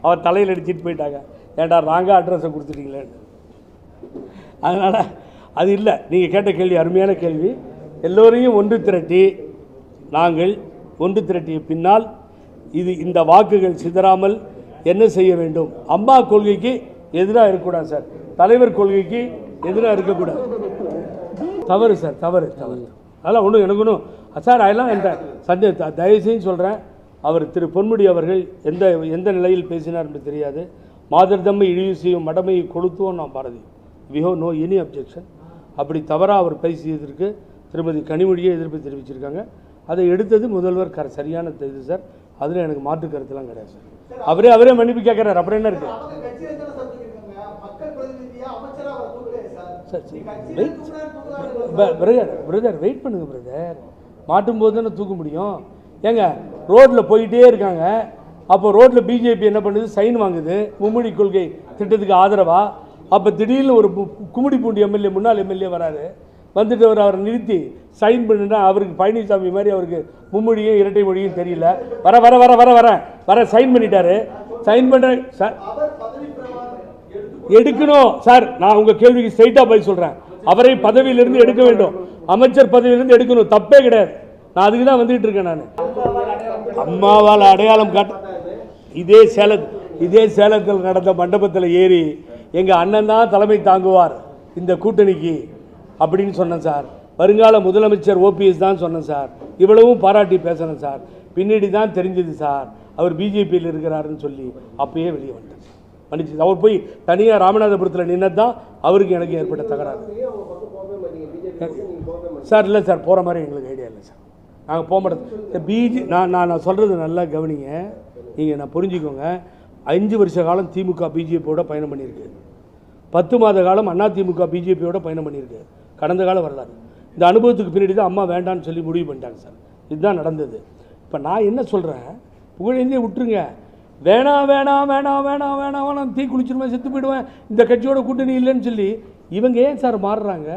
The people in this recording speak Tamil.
அவர் தலையில் அடிச்சிட்டு போயிட்டாங்க. ஏன்டா ராங்கா அட்ரஸை கொடுத்துட்டீங்களேன்னு. அதனால் அது இல்லை. நீங்கள் கேட்ட கேள்வி அருமையான கேள்வி. எல்லோரையும் ஒன்று திரட்டி நாங்கள் ஒன்று திரட்டிய பின்னால் இந்த வாக்குகள் சிதறாமல் என்ன செய்ய வேண்டும்? அம்மா கொள்கைக்கு எதிராக இருக்கக்கூடாது சார். தலைவர் கொள்கைக்கு எதிராக இருக்கக்கூடாது. தவறு சார், தவறு தவறு. அதெல்லாம் ஒன்றும் எனக்கு ஒன்றும் சார். அதெல்லாம் என்ற சந்தேக தயவுசெய்து சொல்கிறேன். அவர் திரு பொன்முடி அவர்கள் எந்த நிலையில் பேசினார் என்று தெரியாது. மாதர்தம்மை இழிவு செய்யும் மடமையை கொளுத்துவோம் நாம் Bharathi. We have no any objection. அப்படி தவறாக அவர் பேசியதற்கு திருமதி கனிமொழியை எதிர்ப்பு தெரிவிச்சிருக்காங்க. அதை எடுத்தது முதல்வர் சரியான இது சார். அதில் எனக்கு மாற்று கருத்துலாம் கிடையாது சார். அவரே மன்னிப்பு கேட்குறாரு. அப்புறம் என்ன இருக்குது பிரதர்? வெயிட் பண்ணுங்க பிரதர். மாட்டும் போது தானே தூக்க முடியும். ஏங்க ரோட்டில் போயிட்டே இருக்காங்க. அப்போ ரோட்டில் பிஜேபி என்ன பண்ணுது? சைன் வாங்குது மும்மொழி கொள்கை திட்டத்துக்கு ஆதரவா. அப்போ திடீர்னு ஒரு கும்மிடிப்பூண்டி எம்எல்ஏ, முன்னாள் எம்எல்ஏ வராரு. வந்துட்டு அவரை நிறுத்தி சைன் பண்ணுன்னா அவருக்கு பழனிசாமி மாதிரி அவருக்கு மும்மொழியும் இரட்டை மொழியும் தெரியல. வர வர வர வர வர வர சைன் பண்ணிட்டாரு. சைன் பண்ணுற சார் எடுக்கணும் சார். நான் உங்கள் கேள்விக்கு ஸ்ட்ரைட்டாக பதில் சொல்கிறேன். அவரை பதவியிலிருந்து எடுக்க வேண்டும். அமைச்சர் பதவியிலிருந்து எடுக்கணும். தப்பே கிடையாது. நான் அதுக்கு தான் வந்துகிட்டு இருக்கேன். நான் அம்மாவால் அடையாளம் காட்ட இதே சேலத்தில் நடந்த மண்டபத்தில் ஏறி எங்கள் அண்ணன் தான் தலைமை தாங்குவார் இந்த கூட்டணிக்கு அப்படின்னு சொன்னேன் சார். வருங்கால முதலமைச்சர் ஓபிஎஸ் தான் சொன்னேன் சார். இவ்வளவும் பாராட்டி பேசணும் சார். பின்னாடி தான் தெரிஞ்சது சார் அவர் பிஜேபியில் இருக்கிறாருன்னு சொல்லி. அப்பயே வெளியே வந்தேன். மன்னிச்சு அவர் போய் தனியாக ராமநாதபுரத்தில் நின்னது தான் அவருக்கு எனக்கு ஏற்பட்ட தகராறு சார். இல்லை சார், போகிற மாதிரி எங்களுக்கு ஐடியா இல்லை சார். நாங்கள் போக மாட்டோம். நான் சொல்கிறது நல்லா கவனிங்க. நீங்கள் நான் புரிஞ்சுக்கோங்க. 5 வருஷ காலம் திமுக பிஜேபியோட பயணம் பண்ணியிருக்கு. 10 மாத காலம் அதிமுக பிஜேபியோட பயணம் பண்ணியிருக்கு. கடந்த கால வரலாறு. இந்த அனுபவத்துக்கு பின்னாடி தான் அம்மா வேண்டான்னு சொல்லி முடிவு பண்ணிட்டாங்க சார். இதுதான் நடந்தது. இப்போ நான் என்ன சொல்கிறேன், புகழேந்தியை விட்டுருங்க. வேணாம் வேணாம் வேணாம் வேணாம் வேணாம் வேணாம் தீ குளிச்சிருவேன், செத்து போயிடுவேன், இந்த கட்சியோட கூட்டணி இல்லைன்னு சொல்லி இவங்க ஏன் சார் மாறுறாங்க?